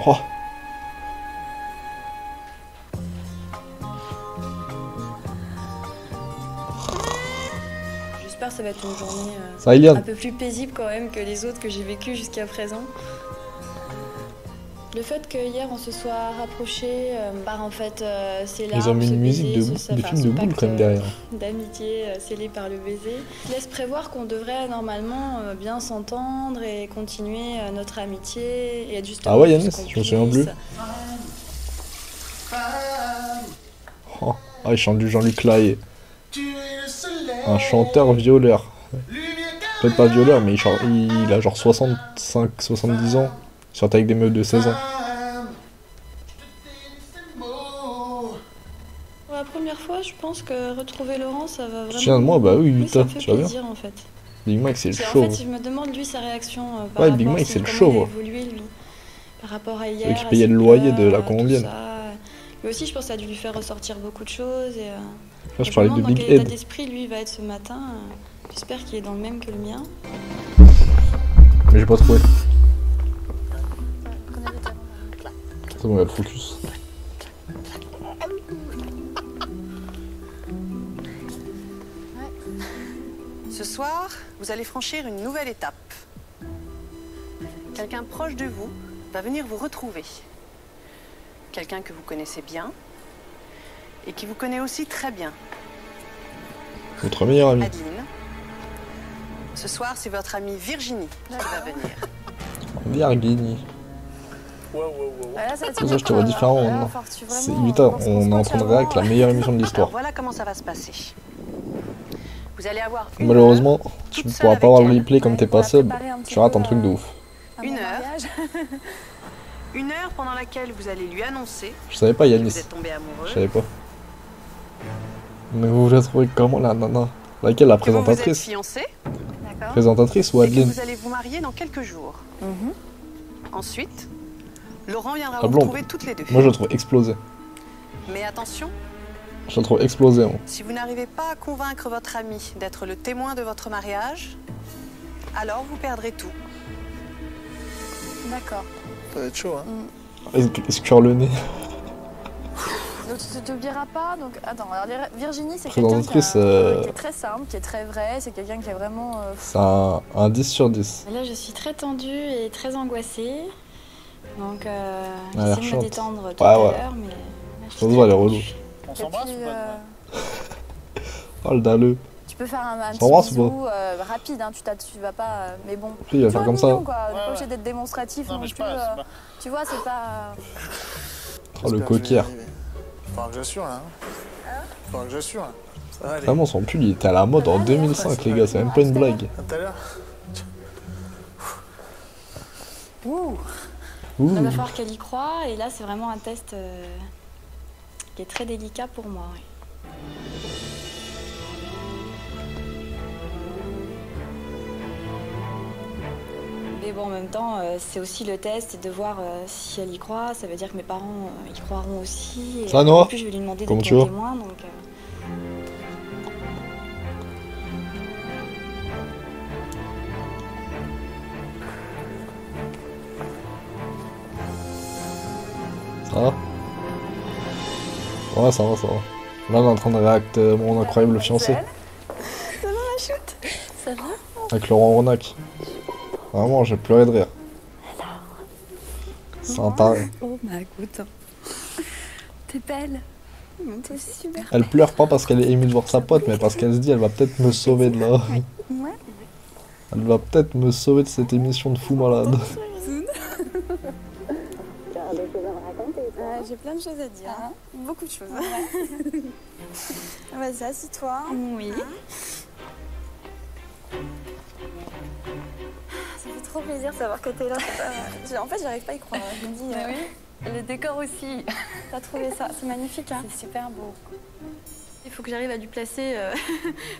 Oh. J'espère que ça va être une journée Ça, Iliane. un peu plus paisible quand même que les autres que j'ai vécues jusqu'à présent. Le fait que hier on se soit rapprochés par en fait ces larmes, Ils ont mis ce une musique baiser, de film de boule quand même derrière. d'amitié scellé par le baiser, laisse prévoir qu'on devrait normalement bien s'entendre et continuer notre amitié et être justement. Ah ouais, Yanis, je me souviens plus. Oh. Ah, il chante du Jean-Luc Lahaye. Un chanteur violeur. Peut-être pas violeur, mais il a genre 65-70 ans. Il chante avec des meufs de 16 ans. Pour la première fois, je pense que retrouver Laurent, ça va vraiment. Tiens de moi, bah oui, Utah, ça me fait tu vas bien. plaisir en fait. Big Mike, c'est le En chauve. fait, je me demande lui sa réaction par Ouais, rapport Big Mike, à c'est le comment chauve. il a évolué lui par rapport à hier. Celui qui payait le loyer de la colombienne. Lui aussi, je pense que ça a dû lui faire ressortir beaucoup de choses. Et, Là, je parlais de dans Big quel état Ed. d'esprit lui va être ce matin. J'espère qu'il est dans le même que le mien. Mais j'ai pas trouvé. C'est bon, il y a le focus. Ce soir, vous allez franchir une nouvelle étape. Quelqu'un proche de vous va venir vous retrouver. Quelqu'un que vous connaissez bien et qui vous connaît aussi très bien. Votre meilleur ami. Adeline. Ce soir, c'est votre amie Virginie qui va venir. Virginie. Là, ça, Ça, je te vois différent maintenant. C'est Utah, on est en train de réacter la meilleure émission de l'histoire. Voilà comment ça va se passer. Vous allez avoir une Malheureusement, heure, tu toute ne seule pourras pas voir le avec replay comme t'es pas sub. Tu rates un truc de ouf. une heure. Une heure pendant laquelle vous allez lui annoncer Je savais pas, que Yanis. vous êtes tombé amoureux. Je savais pas. Mais vous la trouvez comment la nana? Laquelle, la que vous vous êtes présentatrice? fiancés Présentatrice ou et que Adeline? vous allez vous marier dans quelques jours. Ensuite, Laurent viendra La vous blonde. retrouver toutes les deux. Moi, je la trouve explosée. Mais attention, Je la trouve explosée, moi. si vous n'arrivez pas à convaincre votre ami d'être le témoin de votre mariage, alors vous perdrez tout. D'accord. Ça va être chaud, hein. Escure le nez. Donc tu t'oublieras pas. Donc attends, alors, Virginie, c'est Présentatrice, quelqu'un qui est très simple, qui est très vrai. C'est quelqu'un qui est vraiment. C'est un 10 sur 10. Là, je suis très tendue et très angoissée. Donc, l'air j'essaie de me chiante. détendre tout Ouais, à ouais. l'heure, mais. Ça se voit, elle est relou. On Et s'embrasse puis, ou pas Oh, le dalleux. tu peux faire un petit s'embrasse ou bisou rapide. Hein, tu vas pas. Mais bon. Après, il va Tu faire vois, comme ça. mignon, quoi. On n'est Ouais, pas ouais. obligé d'être démonstratif Non, non mais je plus. passe, c'est pas- Tu vois, c'est pas. Oh, le J'espère que je vais y coquillard. arriver. Faudra que j'assure, là. Hein. Faudra que j'assure. Là. Ça va aller. Vraiment, son pull, il était à la mode en 2005, les gars. C'est même pas une blague. À tout à l'heure. Ouh. Ouh. Il va falloir qu'elle y croie, et là, c'est vraiment un test qui est très délicat pour moi. Oui. Mais bon, en même temps, c'est aussi le test, et de voir si elle y croit. Ça veut dire que mes parents y croiront aussi. Et Ça, Noah en plus, je vais lui demander Comment d'être tu mon vas témoin, donc. Ça va? Ouais, ça va, ça va. Là, on est en train de réacter mon incroyable fiancé. Ça va, ma choute? Ça va? Avec Laurent Ronac. Vraiment, j'ai pleuré de rire. C'est un taré. Oh, bah écoute. T'es belle. T'es super. Elle pleure pas parce qu'elle est émue de voir sa pote, mais parce qu'elle se dit elle va peut-être me sauver de là. Ouais. Elle va peut-être me sauver de cette émission de fou malade. J'ai plein de choses à dire. Beaucoup de choses. Vas-y, assis-toi. Oui. Ça fait trop plaisir de savoir que t'es là. En fait, j'arrive pas à y croire. Je me dis, Le décor aussi. t'as trouvé ça. C'est magnifique, hein. C'est super beau. Il faut que j'arrive à lui placer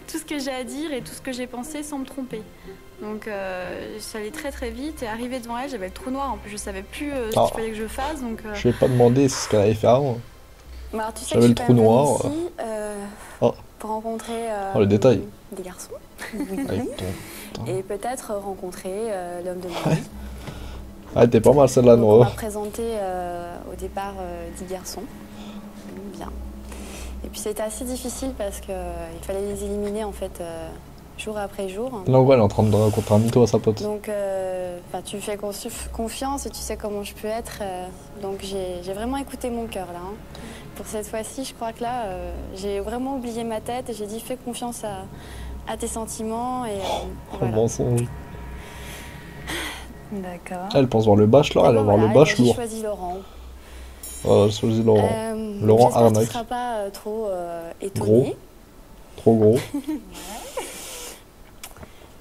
tout ce que j'ai à dire et tout ce que j'ai pensé sans me tromper. Donc ça allait très très vite, et arrivé devant elle, j'avais le trou noir, en plus je savais plus ce Ah. qu'il fallait que je fasse. Donc, Je vais pas demander ce qu'elle avait fait avant. Mais alors, tu sais J'avais que le je suis trou quand même noir, venue ici, Oh. pour rencontrer Oh, le détail. des garçons. Avec ton... Et peut-être rencontrer l'homme de ma vie. Ah, t'es pas mal celle-là, Donc, on m'a Noah. présenté au départ 10 garçons. Bien. Et puis c'était assez difficile parce qu'il fallait les éliminer en fait jour après jour. Là, en vrai, elle est en train de rencontrer un mytho à sa pote. Donc tu fais confiance et tu sais comment je peux être. Donc j'ai vraiment écouté mon cœur là. Hein. Pour cette fois-ci, je crois que là, j'ai vraiment oublié ma tête et j'ai dit fais confiance à tes sentiments. Et, Oh, voilà. mensonge. D'accord. Elle pense voir le bachelor, elle va voir le J'ai bachelor. choisi Laurent. Voilà, j'ai choisi Laurent. Laurent J'espère que tu ne arnaque. seras pas trop étonné. Trop gros.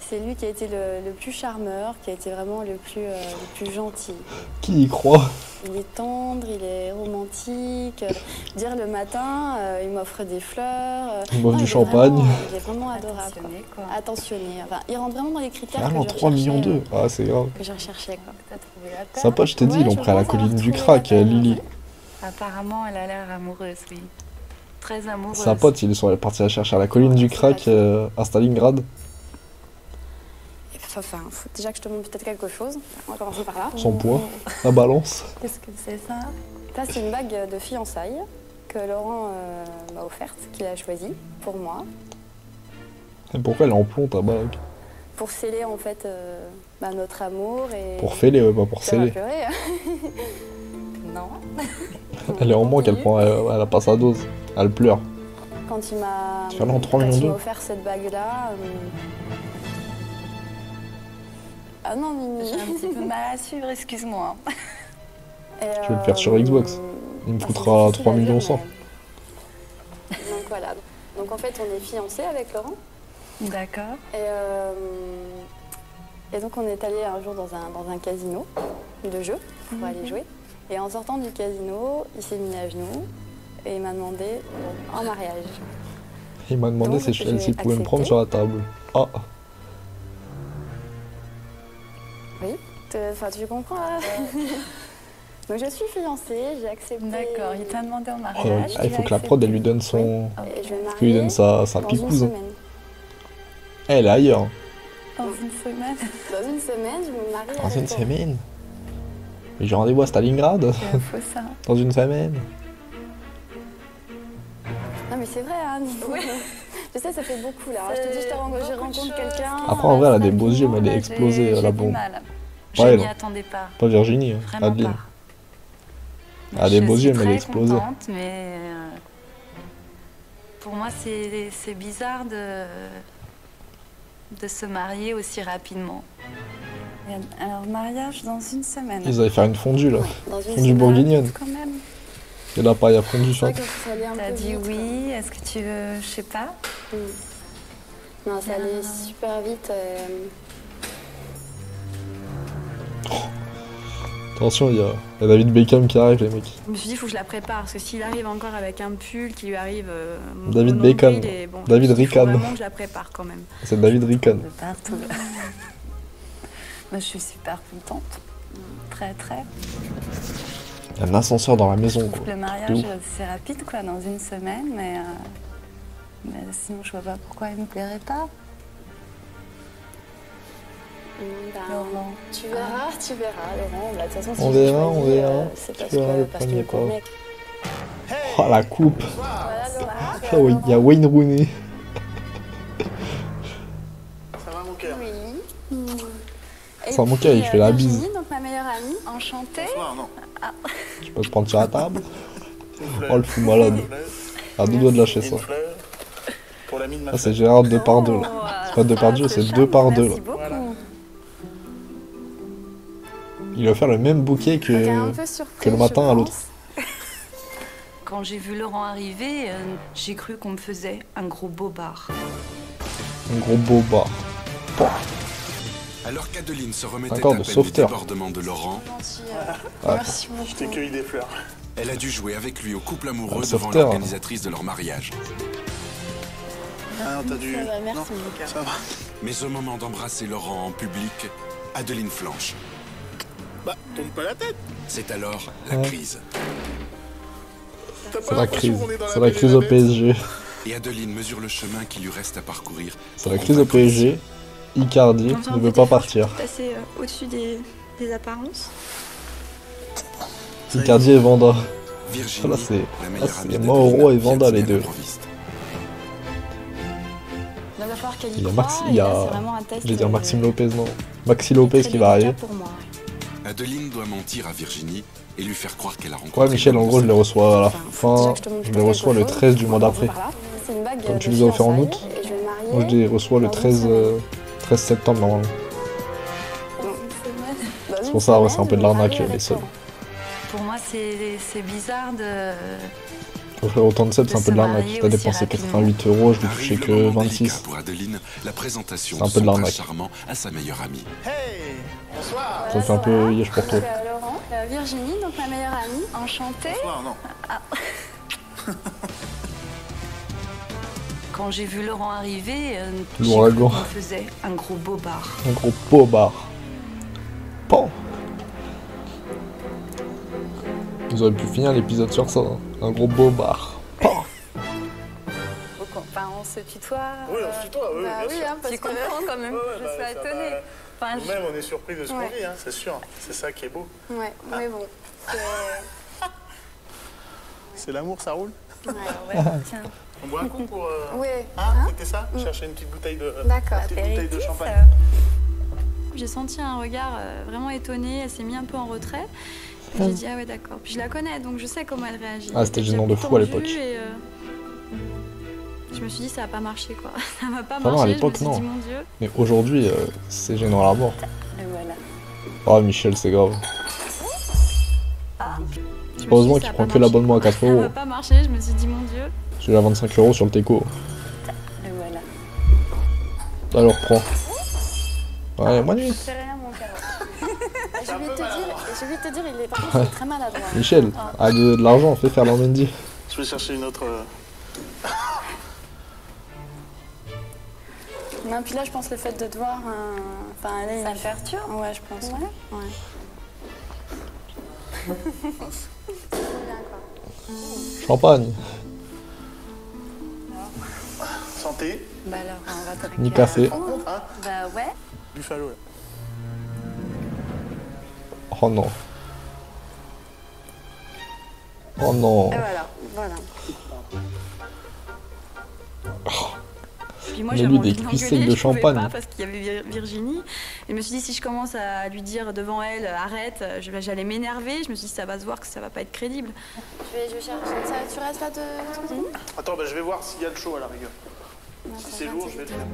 C'est lui qui a été le plus charmeur, qui a été vraiment le plus gentil. Qui y croit? Il est tendre, il est romantique. Dire le matin, il m'offre des fleurs. Il m'offre Non, du est champagne. Il est vraiment adorable. Quoi. Attentionné. Enfin, il rentre vraiment dans les critères Carrément, que je 3 millions recherchais, d'eux. Ah, c'est grave. que je recherchais. Quoi. T'as trouvé la paix? Sa pote, je t'ai dit, Ouais, ils l'ont je pris à la pense avoir colline du trouvé crack, la paix, Lily. Apparemment, elle a l'air amoureuse, oui. Très amoureuse. Sa pote, ils sont partis la chercher à la colline du crack à Stalingrad. Enfin, faut déjà que je te montre peut-être quelque chose. On va commencer par là. Son poids, la balance. Qu'est-ce que c'est ça? Ça, c'est une bague de fiançailles que Laurent m'a offerte, qu'il a choisie pour moi, Et pourquoi elle est en plomb, ta bague? pour sceller en fait notre amour et. Pour fêler, ouais, pas pour Ça va sceller. pleurer. Non. Elle est en manque, elle a pas sa dose. Elle pleure. Quand il m'a Tu fais là en 3 millions d'euros. offert cette bague-là. Ah non, Mimi. J'ai un petit peu mal à suivre, excuse-moi. Et, Je vais le faire sur Xbox. Il me c'est coûtera difficile 3 à dire, millions 100. mais- Donc voilà. Donc en fait, on est fiancés avec Laurent. D'accord. Et donc on est allé un jour dans un casino de jeu pour aller jouer. Et en sortant du casino, il s'est mis à genoux et il m'a demandé en mariage. Il m'a demandé Donc, si j'ai s'il pouvait me prendre accepté. sur la table. Ah, Oui, enfin tu comprends là. Donc je suis fiancée, j'ai accepté. D'accord, il t'a demandé en oh, mariage. il faut que la prod, elle lui donne son... Et je vais me qu'il lui donne marier sa dans picouse. une semaine. Elle est ailleurs. Dans une semaine. Dans une semaine, je me marie Dans avec une toi. semaine. Mais j'ai rendez-vous à Stalingrad. C'est faux ça. Dans une semaine. Non mais c'est vrai, hein. Je sais, ça fait beaucoup là. Je te dis, je rencontre quelqu'un. Après, en vrai, elle a des beaux yeux, mais elle est explosée, la blonde. Je Ouais, m'y non. attendais pas. Pas Virginie, hein, Vraiment Adeline. pas. Elle a des beaux Je suis yeux, mais elle est très explosée. contente, mais pour moi, c'est bizarre de se marier aussi rapidement. Alors, mariage dans une semaine. Ils allaient faire une fondue, là. Dans une Fondue semaine. bourguignonne. Quand même. Et là, paille à fondue C'est sur... vrai que ça allait un T'as peu dit vite, oui. Est-ce que tu veux, je sais pas. quoi. Non, ça allait super vite. Attention, il y a David Beckham qui arrive, les mecs. Je me suis dit, il faut que je la prépare, parce que s'il arrive encore avec un pull qui lui arrive. David au nombril, Beckham. et bon, David il faut Rican. vraiment que je la prépare quand même. C'est David Rican. De partout. Moi, je suis super contente. Très, très. Il y a un ascenseur dans la maison, quoi. Le De mariage, ouf. c'est rapide, quoi, dans une semaine, mais sinon, je vois pas pourquoi il me plairait pas. Laurent. Tu verras, Laurent. Bah, de toute façon, si On j'ai verra, choisi, on verra. C'est Tu parce verras le que tu premier me pas. connais. Oh, la coupe. Voilà, Laurent. Ah oui, il y a Wayne Rooney. Ça va mon cœur? Oui. Et Sans mon puis, cas, il fait la Virginie, bise. donc ma meilleure amie. Enchantée. Bonsoir, non. Tu peux te prendre sur la table. Une fleur. Oh, le fou malade. Une fleur. À deux doigts de lâcher ça. Une fleur. Pour l'ami de ma Ah, c'est femme. Gérard Depardieu, là. C'est pas Depardieu, c'est deux par deux, là. Merci beaucoup. Voilà. Il a offert le même bouquet Donc, elle est un que... peu surprise, que le matin je à l'autre. pense. Quand j'ai vu Laurent arriver, j'ai cru qu'on me faisait un gros bobard. Un gros beau bar. Alors qu'Adeline se remettait Encore à de peine du sauveteur. débordement de Laurent, Ah, Merci Je t'ai beaucoup. cueilli des fleurs. elle a dû jouer avec lui au couple amoureux Ah, devant sauveteur. l'organisatrice de leur mariage. Ah non, t'as dû... Ça va, Non, merci, Lucas. ça va. Mais au moment d'embrasser Laurent en public, Adeline flanche. Bah, tourne pas la tête. C'est alors la Ouais. crise. T'as c'est pas la l'impression crise. qu'on est dans C'est la Belle et crise au Bête? PSG. Et Adeline mesure le chemin qui lui reste à parcourir. C'est la crise au PSG. Icardi Quand j'ai ne envie veut de pas faire, partir. je peux passer au-dessus des les apparences. Icardi et Vanda. Virginie, Là, c'est la meilleure amie de Mauro et Adeline, Vanda, vient les de deux. l'improviste. Il va falloir qu'elle y Il y a croie, Maxi, et il y là, a. c'est vraiment un test, Je vais dire Maxime Lopez, non. Maxi Lopez très qui va délicat arriver. pour moi. Adeline doit mentir à Virginie et lui faire croire qu'elle a rencontré... Ouais, Michel, en gros, je les reçois à la Déjà fin. que je te montre Je pas les reçois le quelque chose, 13 du mois on va d'après. par là. C'est une bague Comme tu de les as offert en fiançailles, août. et je vais le marier Moi, je les reçois le dans une 13, semaine. 13 septembre, normalement. Dans une semaine. Dans C'est une pour ça, ouais, semaine, c'est un peu de je vais me l'arnaque, marier les avec soldes. toi. Pour moi, c'est bizarre de... Offrir autant de subs, c'est un De peu de se l'arnaque. marier T'as aussi dépensé rapidement. 88 euros, je vais Arrive toucher le que moment délicat 26. pour Adeline, la présentation C'est un de peu de son prince l'arnaque. charmant à sa meilleure amie. Hey, bonsoir. Ça me fait un peu yesh pour toi. Donc, Laurent, Virginie, donc ma meilleure amie, enchantée. Bonsoir, non. Quand j'ai vu Laurent arriver, j'ai L'ouragan. cru qu'on faisait un gros bobard. Un gros bobard. Pan. Ils auraient pu finir l'épisode sur ça. Hein. Un gros bobard. Pan. Enfin, on se tutoie. Oui, on se tutoie, oui, Bah bien oui, sûr. hein, parce Tu que comprends quand même. Ouais, je bah, suis ça, étonnée. bah, Enfin, Nous-mêmes, on est surpris de ce qu'on Ouais. vit, hein, c'est sûr. C'est ça qui est beau. Ouais, mais bon. C'est l'amour, ça roule. Ouais, tiens. On boit un coup pour... Ouais. Hein, c'était ça Chercher une petite bouteille de... D'accord. Une petite bouteille de champagne. J'ai senti un regard vraiment étonné, elle s'est mise un peu en retrait. Et j'ai dit ah ouais d'accord. Puis je la connais donc je sais comment elle réagit. Ah, c'était Elle était gênant de déjà fou à tendue l'époque. et, je me suis dit ça va pas marcher quoi. Ça va pas Ah non, à marcher, l'époque, je me suis non. dit mon dieu. Mais aujourd'hui, c'est gênant à la mort. Et voilà. Oh, Michel, c'est grave. Je me suis Heureusement dit, qu'il ça va prend pas que marcher. l'abonnement à 4 Ça euros. va pas marcher, je me suis dit mon dieu. J'ai à 25 euros sur le Teco. Et voilà. Alors, prends. Ouais, bonne nuit. C'est rien, mon cœur. J'ai oublié de te dire, il est, par contre, il est très maladroit. Michel, ah, de l'argent, fais faire l'Amendi. Je vais chercher une autre... Non, puis là, je pense le fait de te voir, enfin, aller. Ça le perturbe. Ouais, je pense. Ouais. Champagne, Santé. Bah alors, on va trinquer. ni café. Hein Bah ouais. Buffalo, là. Oh non. Oh non. Et voilà. Puis moi Mais j'avais lui, envie des de cuisses l'engueuler, secs de je pouvais champagne. pas parce qu'il y avait Virginie. Et je me suis dit si je commence à lui dire devant elle arrête, j'allais m'énerver. Je me suis dit ça va se voir que ça va pas être crédible. Je vais chercher ça. Tu restes là de. Attends, bah, je vais voir s'il y a le chaud à la rigueur. Si c'est lourd, je vais le faire.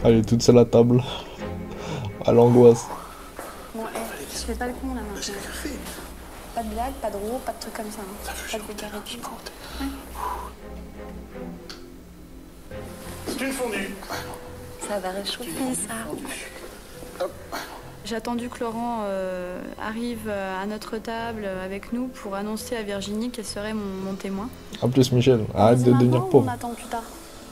Elle est toute seule à table. À l'angoisse. Bon, je fais pas le con là maintenant. Pas de blague, pas de roue, pas de trucs comme ça. Hein. Pas de vulgarité. C'est une fondue. Ça va réchauffer, ça. J'ai attendu que Laurent arrive à notre table avec nous pour annoncer à Virginie qu'elle serait mon témoin. En plus, Michel, arrête de devenir On pauvre. attend plus tard.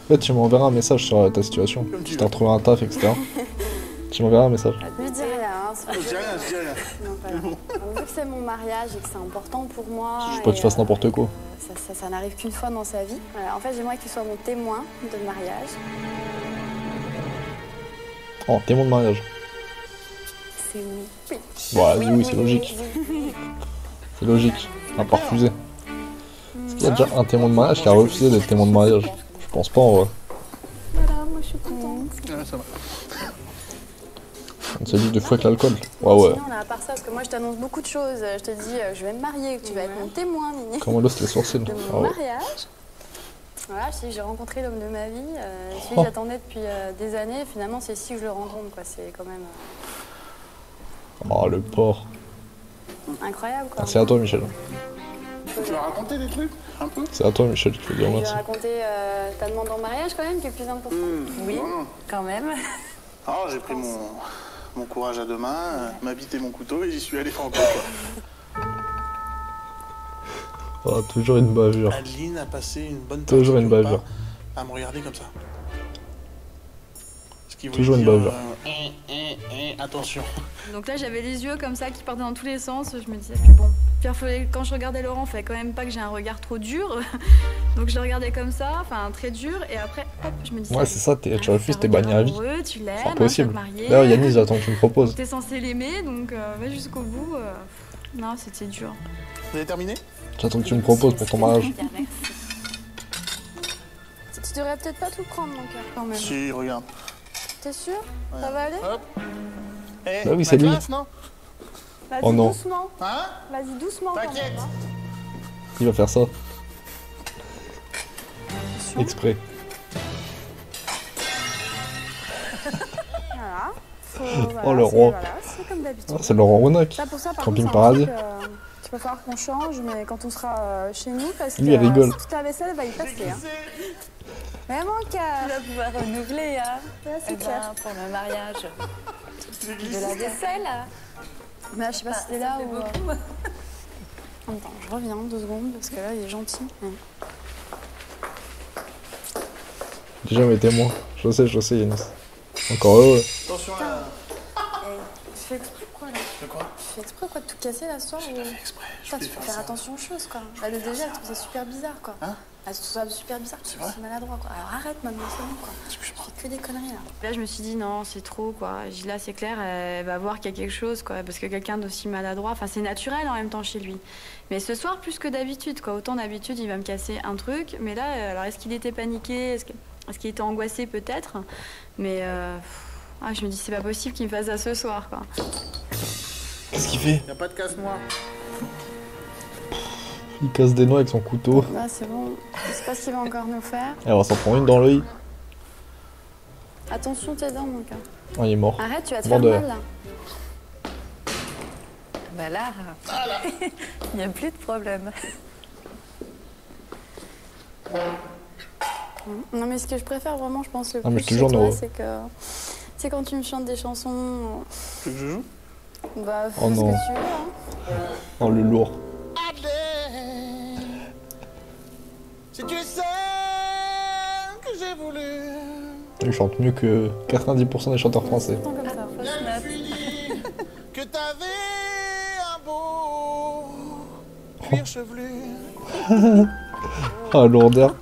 En fait, tu m'enverras un message sur ta situation. Si t'as retrouvé un taf, etc. Tu m'enverras un message. Je dis rien. Hein, Je dis rien, je dis rien. non, voilà. Donc, vu que c'est mon mariage et que c'est important pour moi. Je veux pas que tu fasses n'importe quoi. Ça n'arrive qu'une fois dans sa vie. Voilà, en fait, j'aimerais que tu sois mon témoin de mariage. Oh, témoin de mariage. C'est oui. Oui. Voilà, oui, c'est logique. C'est logique. À pas refuser. Est-ce qu'il y a déjà un témoin de mariage qui a refusé d'être témoin de mariage? Je pense pas en vrai. Voilà, moi je suis contente. Ouais, ça va. On se dit deux fois avec l'alcool. Ouais, ouais. Sinon, là, à part ça, parce que moi je t'annonce beaucoup de choses. Je te dis, je vais me marier, que tu vas être mon témoin, Mini, Comment l'os les sourcils? de Ah mon ouais. mariage. Voilà, je sais que j'ai rencontré l'homme de ma vie. Celui Oh. que j'attendais depuis des années. Finalement, c'est ici que je le rencontre, quoi. C'est quand même Oh, le porc. incroyable, quoi. Merci à toi, Michel. Tu vas raconter des trucs un peu C'est à toi, Michel, qui te dire Je vais merci. raconter ta demande en mariage, quand même, qui est le plus important. Oui, Non. quand même. Alors, j'ai pris mon courage à deux mains, ma bite et mon couteau, et j'y suis allé franco. Oh, toujours une bavure. Adeline a passé une bonne Toujours partie une du repas bavure. à me regarder comme ça. Ce qui voulait Toujours une dire, bavure. Attention. Donc là j'avais les yeux comme ça qui partaient dans tous les sens. Je me disais puis bon, Puis quand je regardais Laurent, il fallait quand même pas que j'ai un regard trop dur. Donc je le regardais comme ça, enfin très dur, et après, hop, je me dis... Ouais, c'est ça, tu refuses, t'es banni à vie. Tu l'aimes, C'est impossible. marié. D'ailleurs, Yanis, j'attends que tu me proposes. T'es censé l'aimer, donc va jusqu'au bout. Non, c'était dur. Vous avez terminé? J'attends que tu me proposes pour ton mariage. Tu devrais peut-être pas tout prendre, mon cœur, quand même. Si, regarde. T'es sûr? Ça va aller? Hop. Eh, Bah oui, ma c'est lui. classe, non? Vas-y Oh non. doucement. Hein? Vas-y doucement, quand T'inquiète. même. Hein. Il va faire ça, Attention. exprès. Voilà. Oh, le roi. Voilà, c'est comme d'habitude. Ah, c'est Laurent Ronac. Ça, pour ça, par Camping contre, c'est un Paradis. truc, il va falloir qu'on change, mais quand on sera chez nous, parce que Lui, il rigole. toute la vaisselle va y passer. Hein. Mais mon Tu cœur, vas pouvoir renouveler, hein, là, c'est eh clair. ben, pour le mariage. De la vaisselle. Mais là, je sais pas si t'es là ou... beaucoup. Attends, je reviens 2 secondes, parce que là, il est gentil. J'ai jamais été moi. Je sais, Yanis. Encore heureux. Attention là. Tu fais exprès quoi, là? De quoi? Tu fais exprès quoi de tout casser, là, ce soir? Ou... Exprès, je Putain, voulais tu peux faire faire ça. attention aux choses, quoi. Là, le DG, elle trouve ça super bizarre, quoi. Hein? Elle trouve ça super bizarre, tu vrai? c'est maladroit, quoi. Alors arrête maintenant, c'est bon, quoi. Tu fais que des conneries, là. Là, je me suis dit, non, c'est trop, quoi. Là, c'est clair, elle va voir qu'il y a quelque chose, quoi. Parce que quelqu'un d'aussi maladroit, enfin, c'est naturel en même temps chez lui. Mais ce soir, plus que d'habitude, quoi. Autant d'habitude, il va me casser un truc. Mais là, alors, est-ce qu'il était paniqué? Est-ce qu'il était angoissé, peut-être? Mais je me dis, c'est pas possible qu'il me fasse ça ce soir, quoi. Qu'est-ce qu'il fait? Y'a pas de casse-noix. Il casse des noix avec son couteau. Là, c'est bon. Je sais pas ce qu'il va encore nous faire. Elle va s'en prendre une dans l'œil. Attention tes dents, mon cœur. Oh, il est mort. Arrête, tu vas te faire Vendeur. mal, là. Bah là, il n'y a plus de problème. Non, mais ce que je préfère vraiment, je pense, le Ah, mais plus je te chez jure, toi, Noro. c'est que... C'est quand tu me chantes des chansons... Tu veux que je joue? Bah, fais Oh ce non. que tu veux, hein. Oh, le lourd. Si tu sais que j'ai voulu. Il chante mieux que 90% des chanteurs français. Tout le temps comme ça. Fausse note. Que t'avais un beau cuir chevelu. Ah, lourdeur.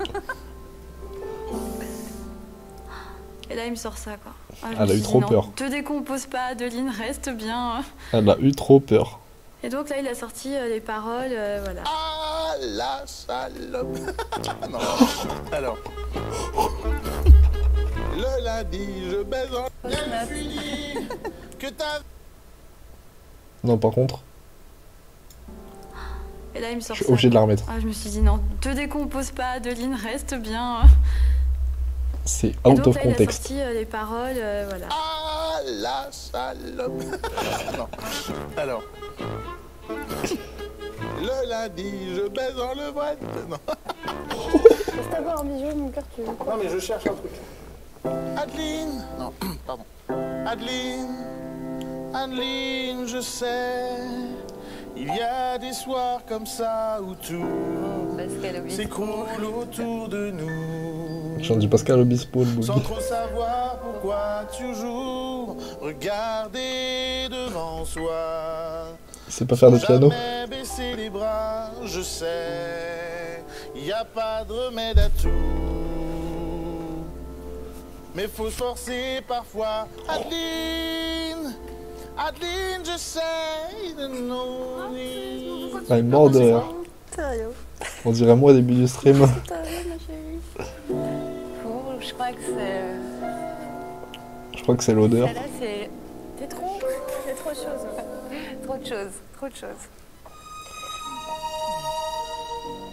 Et là, il me sort ça, quoi. Je Elle me a suis eu dit, trop non, peur. Te décompose pas, Adeline, reste bien. Elle a eu trop peur. Et donc là, il a sorti les paroles, voilà. Ah la salope. Non. Alors. Le lundi, je baise en la fille. Que t'as. Non, par contre, Et là, il me je sort suis ça. obligé de la remettre. Je me suis dit, non, te décompose pas, Adeline, reste bien. C'est Et out donc of là, il a context. sorti les paroles, voilà. Ah la salope. Non. Alors. Le lundi, je baise en levrette. Non. Laisse t'avoir un bijou, mon cœur, tu veux quoi? Non, mais je cherche un truc. Adeline. Non, pardon. Adeline. Adeline, je sais. Il y a des soirs comme ça où tout Pascal Obispo. s'écroule autour de nous. Chante du Pascal Obispo, le Sans boogie. trop savoir pourquoi toujours regarder devant soi. Il sait pas faire de piano. Jamais baisser les bras, je sais, y a pas de remède à tout. Mais faut se forcer parfois. Adeline, Adeline, je sais de nos vies. Ah, il est mort de rire. Sérieux? On dirait moi au début du stream. Sérieux, ma chérie? Je crois que c'est... Je crois que c'est l'odeur. Celle-là, c'est T'es trop... C'est trop de choses. trop de choses. Trop de choses.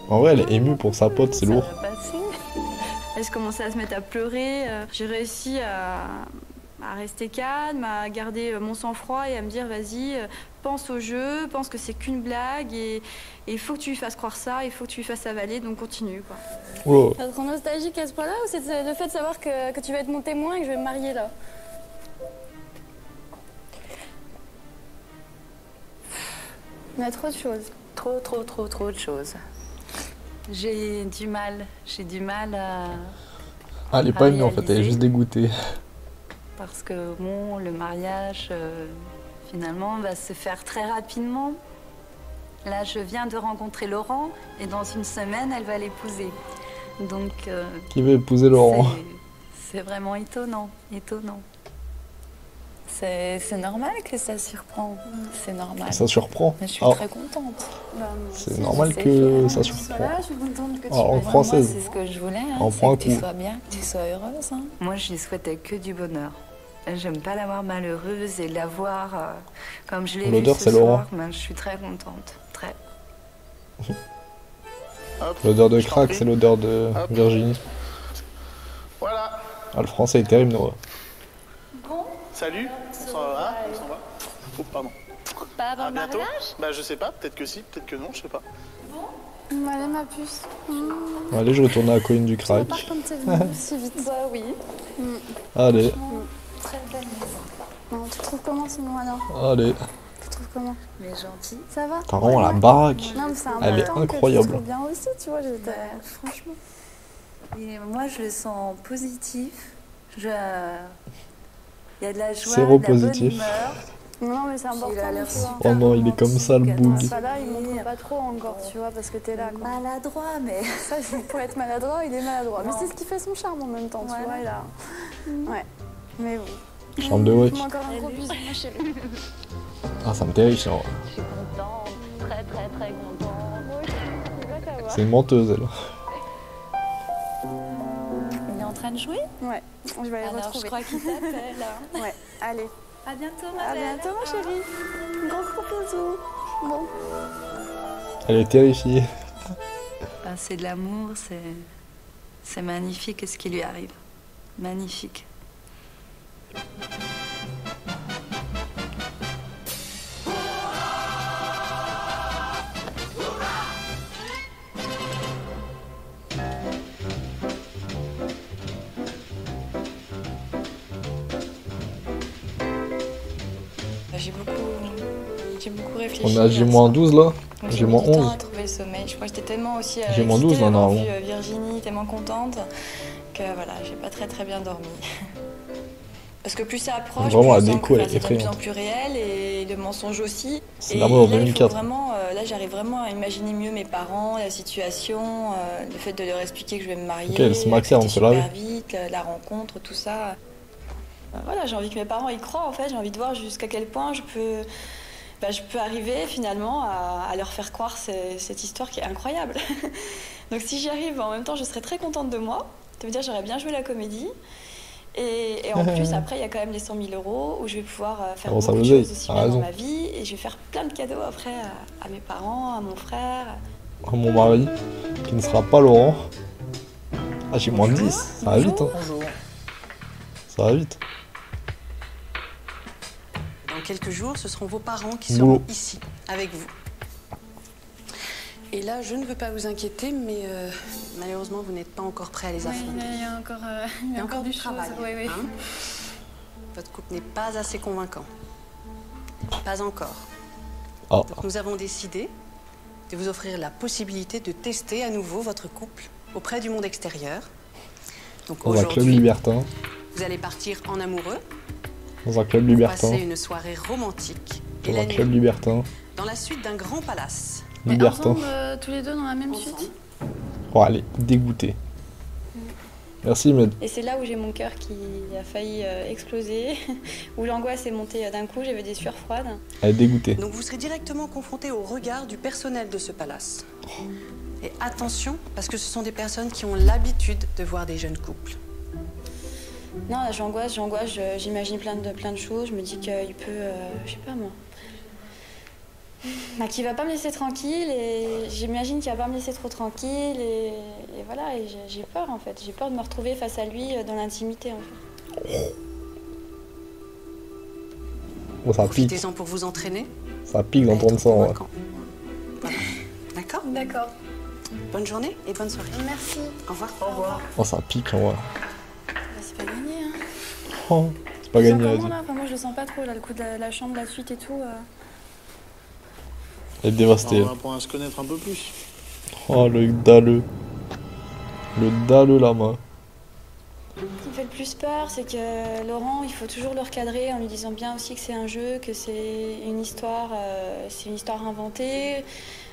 En vrai, elle est émue pour sa pote, c'est lourd. Ça va passer. Elle se commençait à se mettre à pleurer. J'ai réussi à rester calme, à garder mon sang-froid et à me dire, vas-y, pense au jeu, pense que c'est qu'une blague et il faut que tu lui fasses croire ça, il faut que tu lui fasses avaler, donc continue, quoi. Oh, T'es trop nostalgique à ce point-là ou c'est le fait de savoir que tu vas être mon témoin et que je vais me marier là? Il y a trop de choses. Trop de choses. J'ai du mal à... Ah, elle est pas émue en fait, elle est juste dégoûtée. Parce que bon, le mariage, finalement, va se faire très rapidement. Là, je viens de rencontrer Laurent et dans une semaine, elle va l'épouser. Donc, Qui veut épouser Laurent? c'est vraiment étonnant, étonnant. C'est normal que ça surprend, c'est normal. Ça surprend. Mais je suis très contente. C'est normal que ça surprend. Voilà, je suis contente que tu En m'aimes. française. Moi, c'est ce que je voulais, hein, En c'est prend un que tu coup. sois bien, que tu sois heureuse. Hein. Moi, je lui souhaitais que du bonheur. J'aime pas la voir malheureuse et la voir comme je l'ai vue L'odeur, ce c'est Laurent. soir. Ben, je suis très contente, très. Hop, L'odeur de je t'en crack, prie. c'est l'odeur de Hop. Virginie. Voilà. Ah, le français est terrible, Noah. Salut. On s'en va. On s'en va. Oh, pardon. Pas avant À le bientôt. mariage? Bah, je sais pas. Peut-être que si, peut-être que non, je sais pas. Allez, ma puce. Allez, je retourne à la colline du Tu crack. repars comme t'es venue si vite. Bah oui. Allez, Très belle maison. Non, tu trouves comment sinon alors? allez. Tu trouves comment? Mais gentil. Ça va? Apparemment, la baraque. Non, mais c'est Elle est important que tu incroyable. te trouves bien aussi, tu vois. Franchement. Et moi, je le sens positif. Il y a de la joie, Zéro de la bonne positif. humeur. Non, mais c'est Il a important, l'air tu vois. Oh non, il est comme ça, le boug. Pas là, il montre pas trop encore, tu vois, parce que t'es là, quoi. Maladroit, mais... Ça, pour être maladroit, il est maladroit. Mais c'est ce qui fait son charme en même temps, tu vois, il a... Ouais. Mais bon. Chambre de week. Moi, encore un gros bisou, ma chérie. Ah, ça me terrifie, en vrai. Je suis contente, très très très contente. C'est une menteuse, elle. Il est en train de jouer? Ouais, je vais aller Alors, retrouver. je crois qu'il t'appelle. Ouais, allez. À bientôt, ma À belle. bientôt, ma chérie. Gros bisous. Bon. Elle est terrifiée. Ah, c'est de l'amour, c'est magnifique ce qui lui arrive. Magnifique. J'ai beaucoup réfléchi. On a J-12 là. J'ai mis du temps J-11. à trouver le sommeil. Je crois que j'étais tellement aussi J-12, excitée là, d'avoir normalement. vu Virginie, tellement contente que voilà, j'ai pas très bien dormi. Parce que plus ça approche, Vraiment, plus la je sens déco, que elle est c'est de plus en effrayante. plus réel et le mensonge aussi. C'est Et l'amour là, il faut 2004. vraiment, là, j'arrive vraiment à imaginer mieux mes parents, la situation, le fait de leur expliquer que je vais me marier, Ok, elle se maxait avant de se super laver. vite, la rencontre, tout ça. Voilà, j'ai envie que mes parents y croient en fait. J'ai envie de voir jusqu'à quel point je peux arriver finalement à leur faire croire cette histoire qui est incroyable. Donc si j'y arrive, en même temps, je serais très contente de moi, de me dire j'aurais bien joué la comédie. Et en plus, après, il y a quand même les 100 000 euros où je vais pouvoir faire Oh, ça beaucoup de vous aide, choses aussi t'as bien dans raison. ma vie. Et je vais faire plein de cadeaux après à mes parents, à mon frère. Oh, mon mari, qui ne sera pas Laurent. Ah, j'ai moins de 10. Ça va vite, hein. Bonjour. Ça va vite. Dans quelques jours, ce seront vos parents qui Boulot. seront ici, avec vous. Et là, je ne veux pas vous inquiéter, mais malheureusement, vous n'êtes pas encore prêts à les affronter. il y a encore, Il y a encore des du travail. choses. Oui, oui. hein. Votre couple n'est pas assez convaincant. Pas encore. Ah, Donc nous avons décidé de vous offrir la possibilité de tester à nouveau votre couple auprès du monde extérieur. Donc dans un club aujourd'hui, libertin. vous allez partir en amoureux, Dans un club pour libertin. passer une soirée romantique. Et Dans la un club nuit, libertin. dans la suite d'un grand palace. Mais Libertin. ensemble, tous les deux dans la même Ensemble. suite. Oh, elle est dégoûtée. Merci, Med. Et c'est là où j'ai mon cœur qui a failli exploser, où l'angoisse est montée d'un coup, j'avais des sueurs froides. Elle est dégoûtée. Donc vous serez directement confronté au regard du personnel de ce palace. Et attention, parce que ce sont des personnes qui ont l'habitude de voir des jeunes couples. Non, là, j'angoisse, j'imagine plein de choses. Je me dis qu'il peut, je sais pas moi, qu'il va pas me laisser tranquille et j'imagine qu'il va pas me laisser trop tranquille et voilà, et j'ai peur en fait. J'ai peur de me retrouver face à lui dans l'intimité en fait. Oh, ça pique. Profitez-en pour vous entraîner. Ça pique à d'entendre être ça, ouais. convaincant. Voilà. D'accord. D'accord. Bonne journée et bonne soirée. Merci. Au revoir. Au revoir. Oh, ça pique, en vrai. Bah, c'est pas gagné hein. Oh, c'est pas Tu sens gagné, elle comment dit. là? Enfin, moi je le sens pas trop là, le coup de la chambre, la suite et tout. Elle est dévastée. On va apprendre à se connaître un peu plus. Oh, le dalleux. Le dalleux, là, moi. Ça me fait plus peur, c'est que Laurent, il faut toujours le recadrer en lui disant bien aussi que c'est un jeu, que c'est une histoire inventée,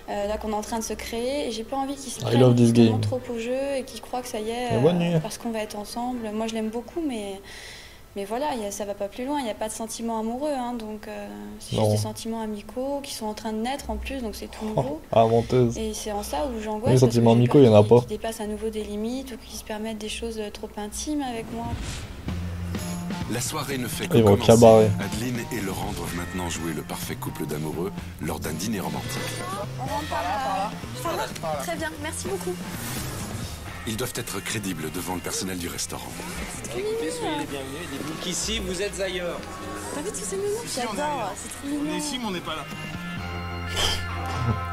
là qu'on est en train de se créer. Et j'ai pas envie qu'il se prenne justement trop au jeu et qu'il croit que ça y est, parce qu'on va être ensemble. Moi, je l'aime beaucoup, mais voilà, ça va pas plus loin. Il n'y a pas de sentiments amoureux, hein, donc c'est juste des sentiments amicaux qui sont en train de naître en plus, donc c'est tout nouveau. Menteuse. Et c'est en ça où j'angoisse. Les sentiments amicaux, il y en a pas. Qui dépassent à nouveau des limites ou qui se permettent des choses trop intimes avec moi. La soirée ne fait que commencer. Cabaret. Adeline et Laurent doivent maintenant jouer le parfait couple d'amoureux lors d'un dîner romantique. On rentre par là. Ça va ? Très bien, merci beaucoup. Ils doivent être crédibles devant le personnel du restaurant. Écoutez, soyez les bienvenus. Dites-vous qu'ici, vous êtes ailleurs. T'as vu tous ces moments? J'adore, c'est trop mignon. On est ici, mais on n'est pas là.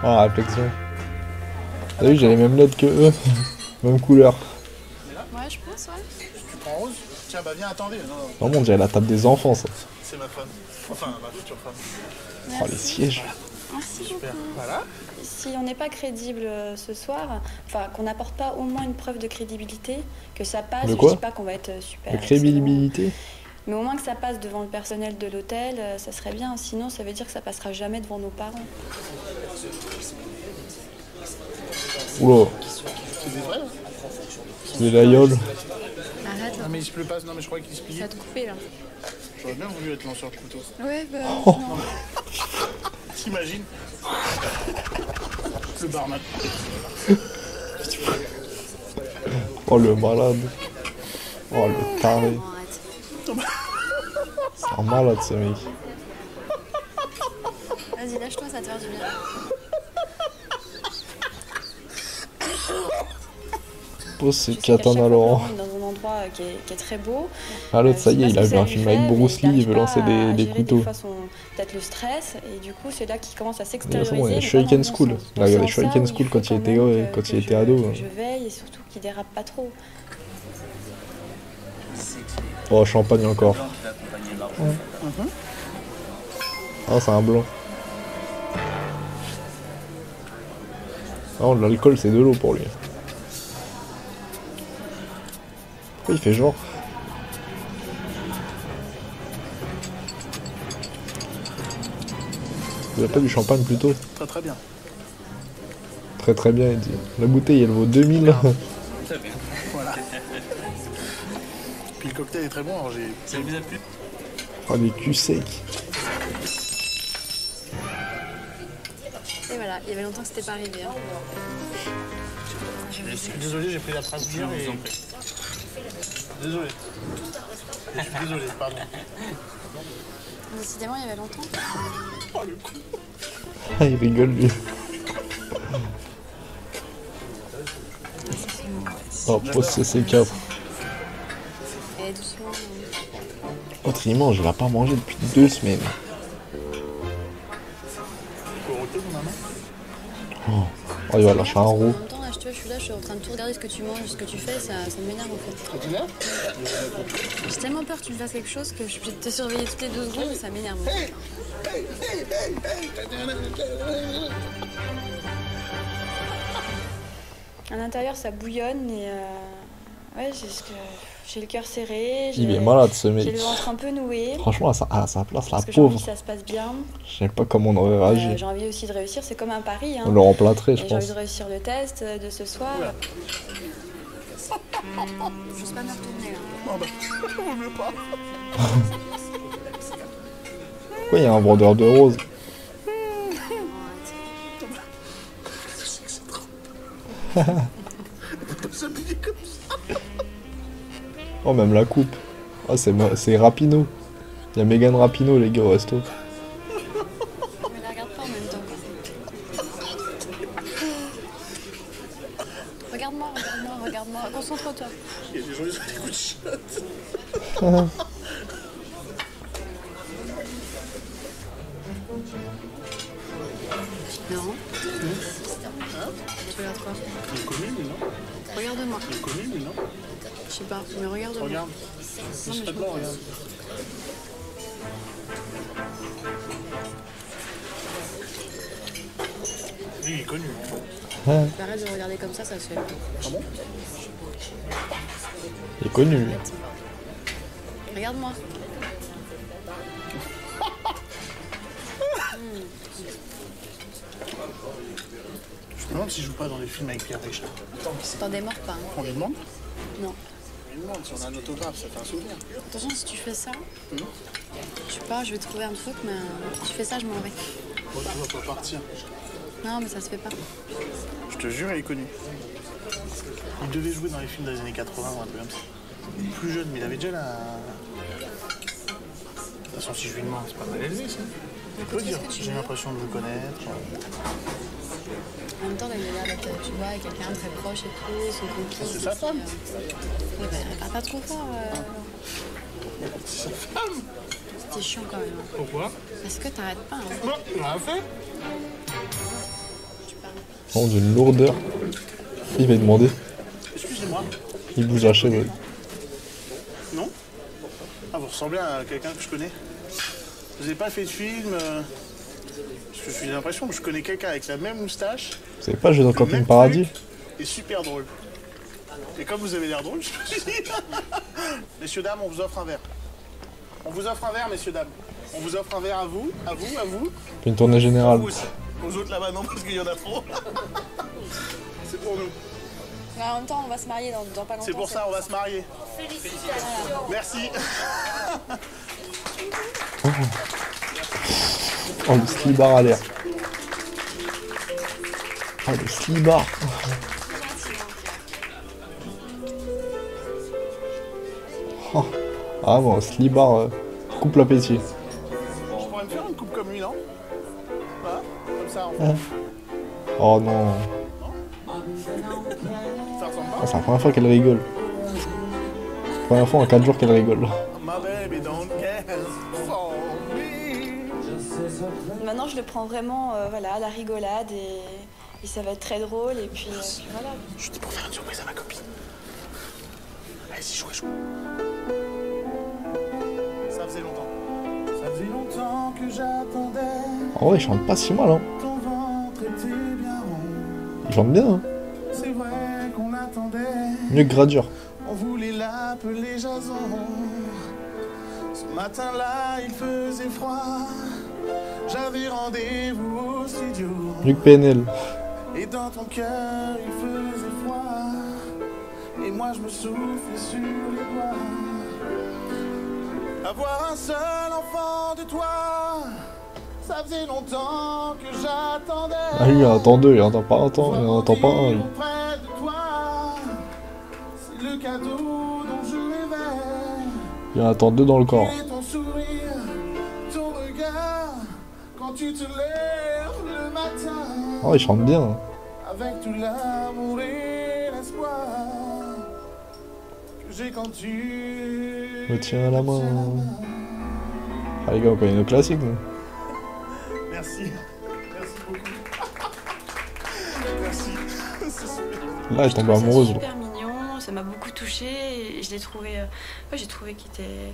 Oh, réflexion. T'as vu, j'ai les mêmes lettres que eux. Même couleur. Ouais, je pense, ouais. Tu prends rose? Tiens, bah viens, attendez. Non, mon dieu, la table des enfants, ça. C'est ma femme. Enfin, ma future femme. Oh, les sièges. Merci beaucoup. Voilà. Si on n'est pas crédible ce soir, enfin qu'on n'apporte pas au moins une preuve de crédibilité, que ça passe, de quoi? je dis pas qu'on va être super. De crédibilité? Mais au moins que ça passe devant le personnel de l'hôtel, ça serait bien. Sinon, ça veut dire que ça passera jamais devant nos parents. Oula. C'est des vrais, là? C'est la yole. Arrête là. Non, mais il se pleut pas. Non, mais je croyais qu'il se pliait. Ça va te couper là. J'aurais bien voulu être lanceur de couteau. Ouais, bah. Oh. Non. T'imagines? Le barman. Oh, le malade. Oh, le taré. Non, arrête. C'est un malade, ce mec. Vas-y, lâche-toi, ça te fait du bien. Pose ses katanas, Laurent. Dans un endroit qui est très beau. Ah, l'autre, ça y est, il a vu un film avec Bruce Lee, il veut lancer des couteaux. Peut-être le stress, et du coup, c'est là qu'il commence à De toute s'extérioriser. façon, Shuriken School. Il a regardé Shuriken School quand il était ado. Je veille et surtout qu'il dérape pas trop. Oh, champagne encore. Ah, c'est un blanc. Non, l'alcool, c'est de l'eau pour lui. Pourquoi il fait genre? Vous avez pas du champagne plutôt? Très très bien. Très très bien, il dit. La bouteille, elle vaut 2000. Très bien. Voilà. Puis le cocktail est très bon, alors j'ai... Ça vous a plu? Oh, les culs secs. Et voilà, il y avait longtemps que c'était pas arrivé. Hein. Je suis désolé, j'ai pris la trace bien et... Désolé. Je suis désolé, pardon. Décidément, il y avait longtemps. Oh, le coup. Ah, il rigole, lui. Oh, pose CC4. Et doucement. Autre, il mange, il a pas mangé depuis 2 semaines. Oh, il va lâcher un En roux. même temps, là, tu vois, je suis là, je suis en train de tout regarder ce que tu manges, ce que tu fais, ça m'énerve en fait. J'ai tellement peur que tu me fasses quelque chose que je peux te surveiller toutes les 2 secondes et ça m'énerve. En fait. À l'intérieur, ça bouillonne et ouais, j'ai le cœur serré. Il est malade, ce J'ai mec. le ventre un peu noué. Franchement, à sa place, la Parce que j'ai envie pauvre. que ça se passe bien. Je sais pas comment on aurait réagi. J'ai envie aussi de réussir, c'est comme un pari. Hein. On le remplaterait, je Et j'ai envie pense. de réussir le test de ce soir. J'ose pas me retourner là. Non, bah, on veut pas. Pourquoi il y a un vendeur de roses? S'habiller comme ça. Oh, même la coupe. Oh, c'est Rapino. Il y a Megan Rapino, les gars, au resto. Mais la regarde pas en même temps. Regarde-moi, regarde-moi, regarde-moi. Concentre-toi. Il y a des gens qui ont des coups de shot. Non. Tu regardes quoi? Il est connu, lui, non? Regarde-moi. Il est connu, lui, non? Je sais pas, mais regarde-moi. Regarde. Non, mais C'est blanc, regarde. Lui, il est connu. Arrête de regarder comme ça se fait. Ah bon? Il est connu, lui. Regarde-moi. Je me demande si je joue pas dans les films avec Pierre Richard. T'en démords pas. Hein. On lui demande? Non. On lui demande si on a un autographe, ça fait un souvenir. Attention, si tu fais ça, je sais pas, je vais trouver un truc, mais si tu fais ça, je m'en vais. Bon, tu vas pas partir. Non, mais ça se fait pas. Je te jure, il est connu. Il devait jouer dans les films des années 80 ou un truc comme ça. Il est plus jeune, mais il avait déjà la... De toute façon, si je lui demande, c'est pas mal élevé, ça. Il peut dire, j'ai l'impression de vous connaître. En même temps, là, il a l'air d'être, tu vois, avec quelqu'un de très proche et tout, son copine. C'est sa femme. Ouais, bah, regarde pas trop fort. C'est sa femme. C'était chiant quand même. Pourquoi? Parce que t'arrêtes pas. Hein. Non, il l'a fait. Oh, d'une lourdeur. Il va demander. Excusez-moi. Il bouge la chèvre. Non? Ah, vous ressemblez à quelqu'un que je connais. Vous n'avez pas fait de film Parce que j'ai l'impression que je connais quelqu'un avec la même moustache. Vous savez pas jouer dans Camping Paradis? Et super drôle. Et comme vous avez l'air drôle, je me suis dit... Messieurs, dames, on vous offre un verre. On vous offre un verre, messieurs, dames. On vous offre un verre à vous, à vous, à vous. Puis une tournée générale. Vous aussi. Aux autres là-bas, non, parce qu'il y en a trop. C'est pour nous. Mais en même temps, on va se marier dans pas longtemps. C'est pour ça, on va se marier. Félicitations. Merci. Oh, le slibard à l'air. Oh, le slibard. Oh. Ah bon, slibard coupe l'appétit. Je pourrais me faire une coupe comme lui, non? Voilà, comme ça, en fait. Oh non. Ça ressemble Ah, pas? c'est la première fois qu'elle rigole. La première fois en 4 jours qu'elle rigole. My baby don't care for me. Maintenant, je le prends vraiment voilà, à la rigolade et ça va être très drôle. Et puis voilà. Je dis pour faire une surprise à ma copine. Allez-y, jouez, jouez. Ça faisait longtemps. Ça faisait longtemps que j'attendais. En vrai, il chante pas si mal, hein. Ton ventre était bien rond. Il chante bien, hein. C'est vrai qu'on attendait. Mieux que Gradure. On voulait l'appeler Jason. Ce matin-là, il faisait froid. J'avais rendez-vous au studio. Mieux que PNL. Et dans ton cœur, il faisait froid. Et moi, je me soufflais sur les doigts. Avoir un seul enfant de toi, ça faisait longtemps que j'attendais. Ah lui, il en entend deux, il en entend pas un temps, il en entend pas un. Près de toi, c'est le cadeau dont je rêvais. Il en attend deux dans le corps. Et ton sourire, ton regard, quand tu te lèves le matin. Oh, il chante bien. Hein. Avec tout l'amour et l'espoir que j'ai quand tu Me tiens la main. Ah les gars, on connaît nos classiques, nous. Merci. Merci beaucoup. Merci. C'est super. Là, elle tombe amoureuse. Là. Super mignon, ça m'a beaucoup touchée et je l'ai trouvé, j'ai trouvé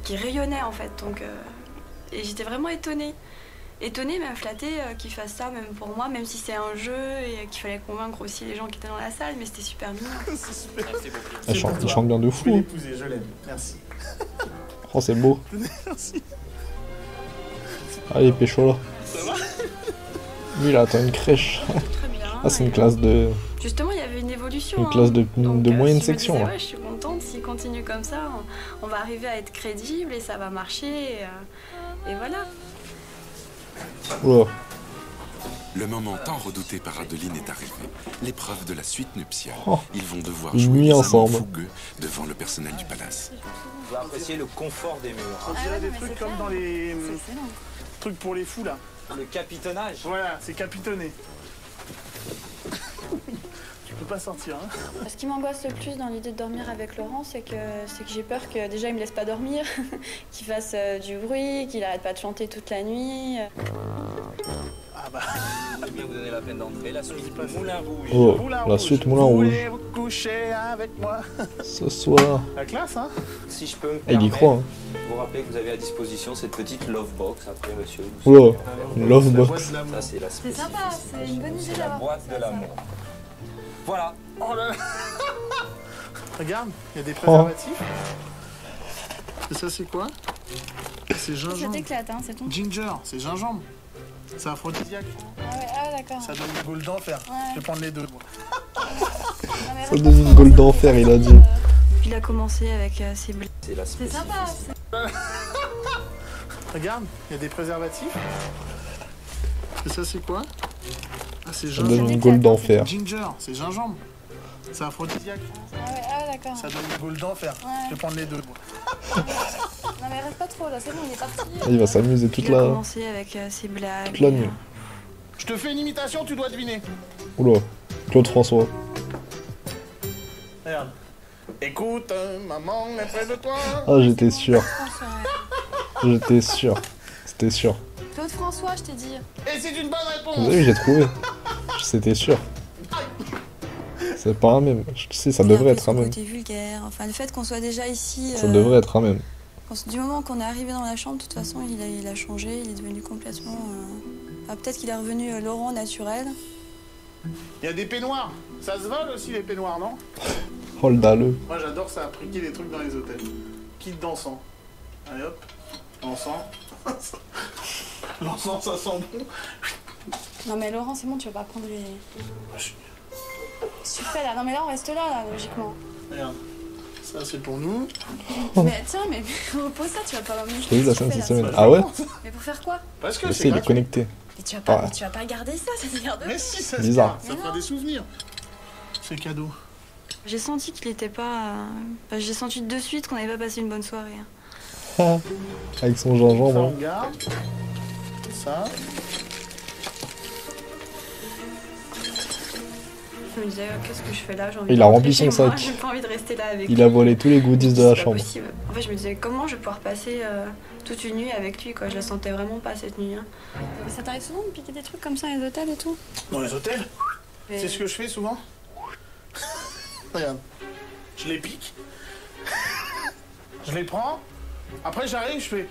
qu'il rayonnait en fait, donc et j'étais vraiment étonnée, même flattée qu'il fasse ça, même pour moi, même si c'est un jeu et qu'il fallait convaincre aussi les gens qui étaient dans la salle, mais c'était super mignon. C'est super. Il chante bien de Je fou. vais Hein. l'épouser, je l'aime. Merci. Oh, c'est beau. Merci. Allez, pécho là. Ça va? Lui, il attend une crèche. Très bien. Ah, c'est une classe de... Justement, il y avait une évolution. Une classe de Donc, moyenne je me section. disais, Là. ouais, je suis contente, s'il continue comme ça, on va arriver à être crédible et ça va marcher. Et voilà. Oh. Le moment tant redouté par Adeline est arrivé. L'épreuve de la suite nuptiale. Oh. Ils vont devoir Une jouer nuit les amants ensemble. fougueux devant le personnel du palace. On va apprécier le confort des murs. On dirait ouais, des mais trucs c'est comme clair. dans les C'est excellent. trucs pour les fous là. Le capitonnage. Voilà, c'est capitonné. Tu peux pas sortir, hein? Ce qui m'angoisse le plus dans l'idée de dormir avec Laurent, c'est que j'ai peur que déjà il me laisse pas dormir, qu'il fasse du bruit, qu'il arrête pas de chanter toute la nuit. Ah bah. Je vais bien vous donner la peine d'entrer. La suite Moulin Rouge. Oh, Moulin la Rouge. suite Moulin Rouge. Voulez-vous coucher avec moi? Ce soir. La classe, hein? Si je peux me Ah, il y permettre, croit. Hein. vous rappelez que vous avez à disposition cette petite love box après, monsieur. Oula, une love La box. boîte de l'amour. Ça, c'est la C'est spécificité. sympa, c'est une bonne idée C'est la d'avoir boîte de l'amour. Voilà. Oh là là. Regarde, il y a des préservatifs. Et ça, c'est quoi? C'est Ça gingembre. t'éclate, hein, c'est ton. Ginger, c'est gingembre. C'est aphrodisiaque. Ah ouais, ah d'accord. Ça donne une gaule d'enfer. Ouais. Je vais prendre les deux. Ça donne une gaule d'enfer, il a dit. Puis il a commencé avec ses blagues. C'est la C'est sympa. Regarde, il y a des préservatifs. Et ça, c'est quoi? Ah, c'est Ça donne gingembre. une gaule d'enfer. Ginger, c'est gingembre. C'est aphrodisiaque. Ah ouais, ah d'accord. Ça donne une gaule d'enfer. Ouais. Je vais prendre les deux. Non mais reste pas trop là, c'est bon, il est parti. Ah, il va s'amuser toute Il a la... commencé avec ses blagues. toute la nuit. Je te fais une imitation, tu dois deviner. Oula, Claude François. Regarde. Écoute, maman est près de toi. Ah, j'étais sûr. François, ouais. J'étais sûr. C'était sûr. Claude François, je t'ai dit. Et c'est une bonne Vous réponse. avez vu, j'ai trouvé. C'était sûr. C'est pas un même. Je sais, ça devrait être un même. Côté vulgaire, enfin le fait qu'on soit déjà ici. Ça devrait être un même. Du moment qu'on est arrivé dans la chambre, de toute façon, il a changé, il est devenu complètement. Enfin, peut-être qu'il est revenu Laurent naturel. Il y a des peignoirs. Ça se vole aussi les peignoirs, non? Oh le dalleux. Moi j'adore ça, appliquer des trucs dans les hôtels. Kit d'encens. Allez hop, l'encens. L'encens ça sent bon. Non mais Laurent, c'est bon, tu vas pas prendre les. Super là, non mais là on reste là, logiquement. Regarde, ça c'est pour nous. Mais tiens, mais repose ça, tu vas pas me J'ai vu la scène Super, cette là. semaine. Ah ouais? Mais pour faire quoi? Parce que Je c'est sais, il est gratuit. connecté. Mais tu vas pas, Ah. mais tu vas pas garder ça, ça te garde. Mais si, ça se Bizarre. garde, ça fera des souvenirs. C'est cadeau. J'ai senti qu'il était pas. J'ai senti de suite qu'on n'avait pas passé une bonne soirée. Hein. Avec son Ça gingembre. on hein. garde. Ça. Je me disais, qu'est-ce que je fais là? J'ai envie Il de a rentrer rempli chez son moi, sac. J'ai pas envie de rester là avec Il lui. a volé tous les goodies de la C'est pas chambre. possible. En fait, je me disais, comment je vais pouvoir passer toute une nuit avec lui, quoi. Je la sentais vraiment pas cette nuit. Hein. Mais ça t'arrive souvent de piquer des trucs comme ça, les hôtels et tout? Dans les hôtels. Mais- C'est ce que je fais souvent. Regarde. Je les pique. Je les prends. Après j'arrive, je fais.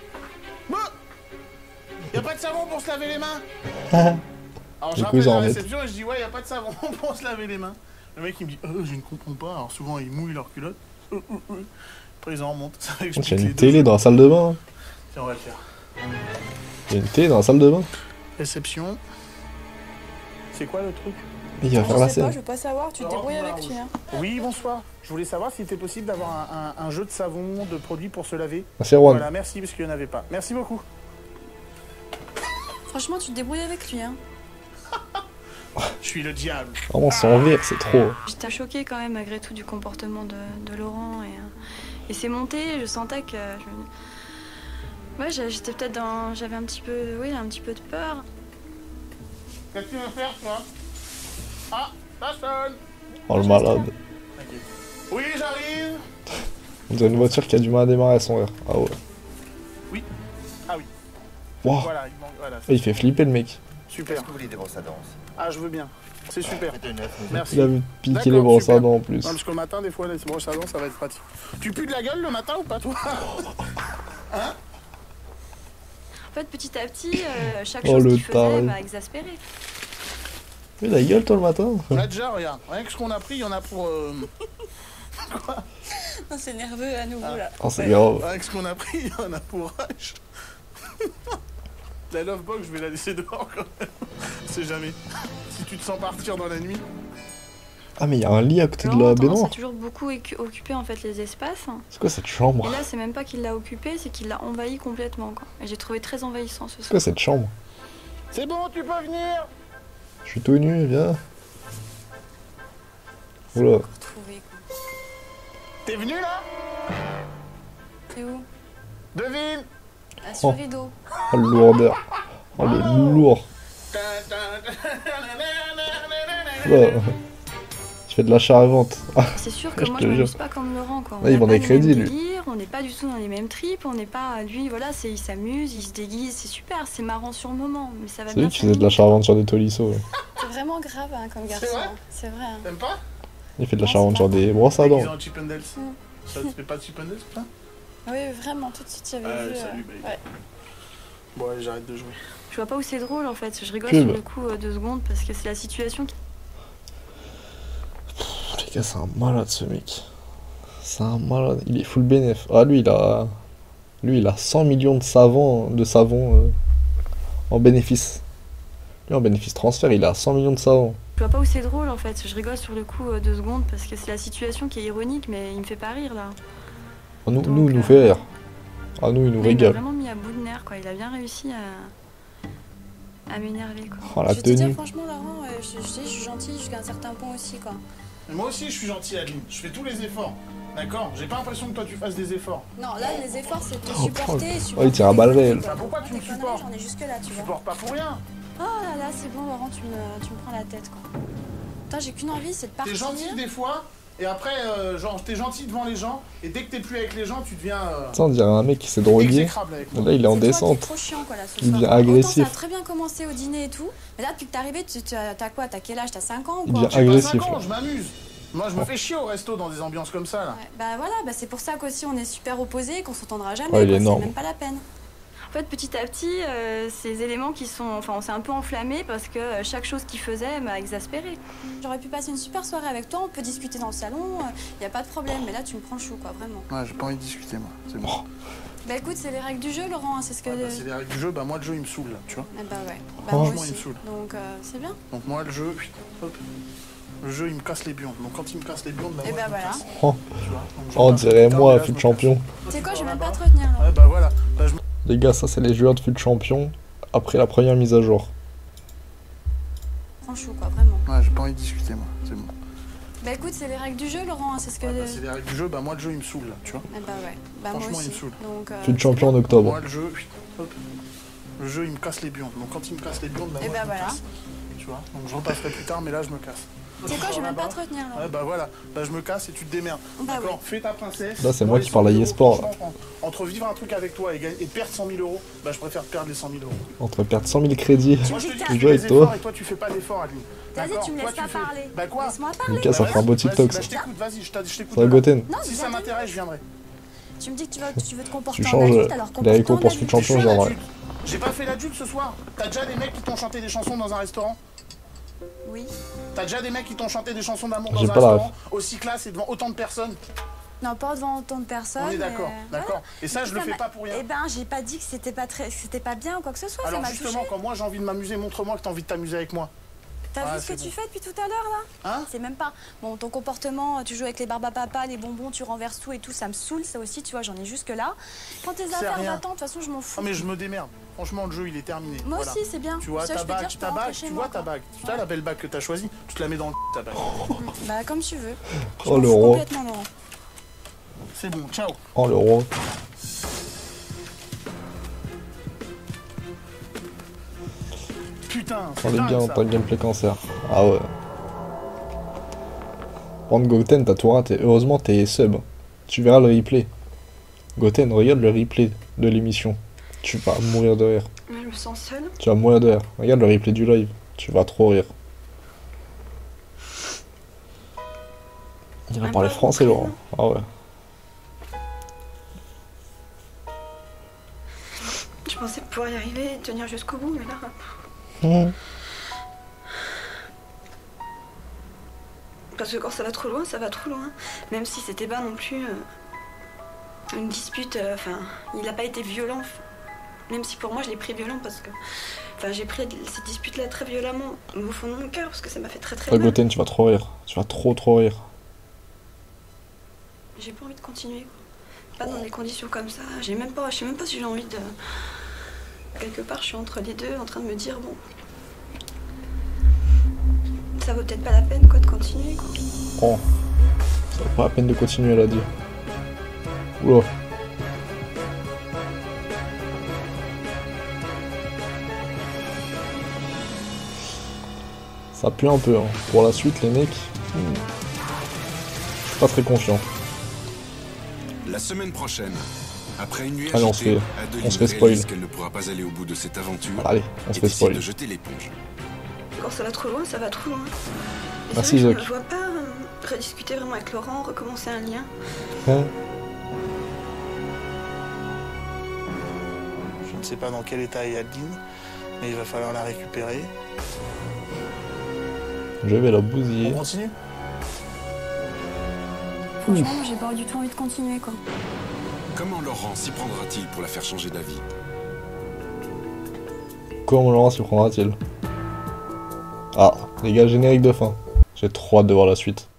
Bah y a pas de savon pour se laver les mains. Alors Du je coup, ils rappelle en la remettent. réception et je dis ouais y a pas de savon pour se laver les mains. Le mec il me dit je ne comprends pas. Alors souvent ils mouillent leur culotte. Après ils en remontent. C'est vrai que je Il y a pique les une deux. télé dans la salle de bain. Tiens on va le faire. Il y a une télé dans la salle de bain. Réception. C'est quoi le truc? Et il va faire la scène. je veux pas savoir, tu te débrouilles avec lui. Hein. Oui bonsoir. Je voulais savoir s'il était possible d'avoir un jeu de savon, de produits pour se laver. Merci Erwan. Voilà, merci parce qu'il n'y en avait pas. Merci beaucoup. Franchement, tu te débrouilles avec lui. Hein. Je suis le diable. Vraiment sans rire, c'est trop. J'étais choquée quand même, malgré tout, du comportement de Laurent. Et c'est monté, je sentais que. Ouais, j'étais peut-être dans. J'avais un petit peu. Oui, un petit peu de peur. Qu'est-ce que tu veux faire, toi? Ah, ça sonne. Oh le malade. T'inquiète. Oui, j'arrive. On dirait une voiture qui a du mal à démarrer à son rire. Ah ouais. Oui. Ah oui. Wow. Voilà, il manque. Voilà. Il fait flipper le mec. Super. Est-ce que vous voulez des brosses à dents aussi? Ah, je veux bien. C'est super. Faites de neuf, nous Merci. Il a vu piquer D'accord, les brosses à super. dents en plus. Non, parce que le matin, des fois, les brosses à dents, ça va être pratique. Tu pues de la gueule le matin ou pas, toi? Hein? En fait, petit à petit, chaque Oh, chose le qu'il faisait taré. m'a exaspérée. Mais la gueule toi le matin. On a déjà, regarde. Rien que ce qu'on a pris, il y en a pour. Non, c'est nerveux à nouveau là. Oh c'est grave. Avec ce qu'on a pris, il y en a pour H. La love box, je vais la laisser dehors quand même. On sait jamais. Si tu te sens partir dans la nuit. Ah mais il y a un lit à côté de Laurent la a tendance à baignoire. toujours beaucoup occupé en fait les espaces. C'est quoi cette chambre? Et là, c'est même pas qu'il l'a occupé, c'est qu'il l'a envahi complètement. Quoi. Et j'ai trouvé très envahissant ce C'est soir. quoi cette chambre? C'est bon, tu peux venir. Je suis tout nu, viens. Oula. Retrouver quoi. T'es venu là? C'est où? Devine. Ah, sur Oh. le rideau. Oh le lourdeur. Oh le lourd. Oula. Je fais de l'achat-vente. Ah, C'est sûr que je moi, te je jure. m'amuse pas comme Laurent. Quoi. On Ouais, il n'a vend pas des les crédits, mêmes lui. délires, on n'est pas du tout dans les mêmes tripes, on n'est pas. Lui, voilà, il s'amuse, il se déguise, c'est super, c'est marrant sur le moment, mais ça va c'est bien lui qui faisait de finir. l'achat-vente sur des tolissos. Ouais. C'est vraiment grave hein, comme garçon. C'est vrai hein. C'est vrai. Hein. T'aimes pas? Il fait de l'achat-vente sur des brosses à Déguisé dents. en Chip and Dale. Ça te fait pas de Chip and Dale, ça? Oui, vraiment, tout de suite, j'avais vu. Salut, baby. Ouais. Bon, allez, j'arrête de jouer. Je vois pas où c'est drôle en fait, je rigole Pub. sur le coup 2 secondes parce que c'est la situation qui. Les gars, c'est un malade ce mec. C'est un malade. Il est full bénéf. Ah lui, il a Lui, il a 100 millions de savons en bénéfice. Lui, en bénéfice transfert, il a 100 millions de savons. Je vois pas où c'est drôle en fait, je rigole sur le coup 2 secondes parce que c'est la situation qui est ironique, mais il me fait pas rire là. Nous, il nous fait rire. Ah, nous, il nous Il m'a régale. vraiment mis à bout de nerfs quoi, il a bien réussi à m'énerver quoi. Oh, la Je vais te dire, tenue. franchement, Laurent, je suis gentille jusqu'à un certain point aussi, quoi. Mais moi aussi, je suis gentil, Adeline. Je fais tous les efforts. D'accord? J'ai pas l'impression que toi tu fasses des efforts. Non, là, les efforts, c'est te Oh, supporter. oh, il tire à balles réelles. Bah, pourquoi tu me Tes conneries, supportes? j'en ai jusque-là, tu Tu vois. supportes pas pour rien. Oh là là, c'est bon, Laurent, tu me prends la tête, quoi. Putain, j'ai qu'une envie, c'est de T'es partir. gentil des fois, et après, genre, t'es gentil devant les gens, et dès que t'es plus avec les gens, tu deviens Ça, on dirait un mec qui s'est drogué. exécrable avec moi. Là, il est en C'est toi qui es descente. trop chiant, quoi, là, ce Il soir. devient Autant agressif. ça a très bien commencé au dîner et tout, mais là, depuis que t'es arrivé, t'as quoi? T'as quel âge? T'as 5 ans ou Il quoi? devient J'ai pas agressif. 5 ans, je m'amuse. Moi, je me fais chier au resto dans des ambiances comme ça, là. Ouais, bah voilà, bah c'est pour ça qu'aussi on est super opposés et qu'on s'entendra jamais, Ouais, il est quoi, c'est énorme. même pas la peine. En fait, petit à petit, ces éléments qui sont... Enfin, on s'est un peu enflammé parce que chaque chose qu'il faisait m'a exaspérée. J'aurais pu passer une super soirée avec toi, on peut discuter dans le salon, y a pas de problème, mais là tu me prends le chou, quoi, vraiment. Ouais, j'ai pas envie de discuter, moi. C'est bon. Bah écoute, c'est les règles du jeu, Laurent, hein, c'est ce que... Ouais, bah, c'est les règles du jeu, bah moi le jeu il me saoule là, tu vois. Ah bah ouais, bah Oh. moi Franchement, il aussi, me saoule. donc c'est bien. Donc moi le jeu, hop, le jeu il me casse les bions. Donc quand il me casse les bions, bah Et moi bah je me voilà. casse, Oh, tu vois. Donc, je on repars dirait plus tard, moi, mais là, fut je me champion. casse. C'est quoi, je vais même Là-bas. pas te retenir, Laurent. Ouais bah voilà, bah, je me... Les gars, ça, c'est les joueurs de fut champion après la première mise à jour. Prends le chou, quoi, vraiment. Ouais, j'ai pas envie de discuter, moi. C'est bon. Bah écoute, c'est les règles du jeu, Laurent, hein, c'est ce que... Ouais, bah, c'est les règles du jeu, bah moi le jeu il me saoule là, tu vois. Ah bah ouais, bah moi Franchement, aussi. il me saoule. Donc, Fut champion en octobre. Moi le jeu, hop, le jeu il me casse les bions. Donc quand il me casse les bions, bah Et moi bah je me voilà. casse. Tu vois. Donc je repasserai plus tard, mais là je me casse. C'est quoi, je vais même pas te retenir, Laurent. Ouais bah voilà, bah je me casse et tu te démerdes. Bah D'accord, ouais. fais ta princesse. Là, c'est moi les qui parle à 100 000 eSport, euros, franchement, entre vivre un truc avec toi et perdre 100 000 euros, bah je préfère perdre les 100 000 euros. Entre perdre 100 000 crédits Moi je te dis que et tu jouer fais avec des toi. efforts et toi tu fais pas d'efforts, Adeline. Vas-y, D'accord. tu me Toi, laisses pas fais- parler. Bah quoi? Laisse-moi parler. Lucas, ça Bah, fera un beau vas-y, TikTok, bah, ça. je t'écoute, vas-y, je t'écoute. Ça va, Goten. Non, Si mais ça attends. m'intéresse, je viendrai. Tu me dis que tu veux te comporter Tu en changes adulte, alors les comporte-toi en récompenses fut adulte. champion, Je suis un genre. adulte. J'ai pas fait l'adulte ce soir. T'as déjà des mecs qui t'ont chanté des chansons dans un restaurant? Oui. T'as déjà des mecs qui t'ont chanté des chansons d'amour J'ai dans un pas la restaurant aussi classe et devant autant de personnes? Non, pas devant autant de personnes. On est d'accord, mais, d'accord. voilà. Et ça, je le Ça fais m'a- pas pour rien. Eh ben, j'ai pas dit que c'était pas bien ou quoi que ce soit, Alors ça m'a justement, touché. quand moi j'ai envie de m'amuser, montre-moi que t'as envie de t'amuser avec moi. T'as Ah, vu ce que c'est tu bon. fais depuis tout à l'heure là? Hein? C'est même pas. Bon, ton comportement, tu joues avec les barbes à papa, les bonbons, tu renverses tout et tout, ça me saoule, ça aussi, tu vois, j'en ai jusque là. Quand tes affaires rien. va-t'en, de toute façon, je m'en fous. Non mais je me démerde. Franchement, le jeu il est terminé. Moi Voilà. aussi, c'est bien. Tu vois, Ça, ta je peux bague, dire, je peux ta rentrer bague, chez tu moi, vois ta quoi. bague. Tu vois la belle bague que t'as choisie? Tu te la mets dans le ta bague. Bah, comme tu veux. Je Oh, m'en le fous roi. complètement, Laurent. C'est bon, ciao. Oh, le roi. Putain, On c'est est bien dingue en ça. tant que gameplay cancer. Ah ouais. Prendre Goten, t'as tout raté. Heureusement, t'es sub. Tu verras le replay. Goten, regarde le replay de l'émission. Tu vas mourir de rire. Mais je me sens seule. Tu vas mourir de rire. Regarde le replay du live. Tu vas trop rire. Il va Même parler pas français, compris, Laurent. Ah ouais. Je pensais pouvoir y arriver et tenir jusqu'au bout, mais là... Mmh. Parce que quand ça va trop loin, ça va trop loin. Même si c'était pas non plus une dispute, enfin, il n'a pas été violent. Même si pour moi je l'ai pris violent parce que... Enfin, j'ai pris cette dispute-là très violemment au fond de mon cœur parce que ça m'a fait très Ah, mal. Goten, tu vas trop rire. Tu vas trop rire. J'ai pas envie de continuer, quoi. Pas dans des conditions comme ça. Je sais même pas si j'ai envie de... Quelque part, je suis entre les deux, en train de me dire, bon... Ça vaut peut-être pas la peine, quoi, de continuer, quoi. Oh. Ça vaut pas la peine de continuer, elle a dit. Oula. Ça pue un peu, hein. Pour la suite, les mecs... Je suis pas très confiant. La semaine prochaine, après une nuit Allez, on se agitée, fait- Adeline on se fait réalise spoil. qu'elle ne pourra pas aller au bout de cette aventure Allez, on se et fait décide spoil. de jeter l'éponge. Quand ça va trop loin, ça va trop loin. Et Merci, c'est vrai que Jacques. je vois pas rediscuter vraiment avec Laurent, recommencer un lien. Hein? Je ne sais pas dans quel état est Adeline, mais il va falloir la récupérer. Je vais la On bousiller. continue? Franchement, moi, j'ai pas du tout envie de continuer, quoi. Comment Laurent s'y prendra-t-il pour la faire changer d'avis? Comment Laurent s'y prendra-t-il? Ah, les gars, générique de fin. J'ai trop hâte de voir la suite.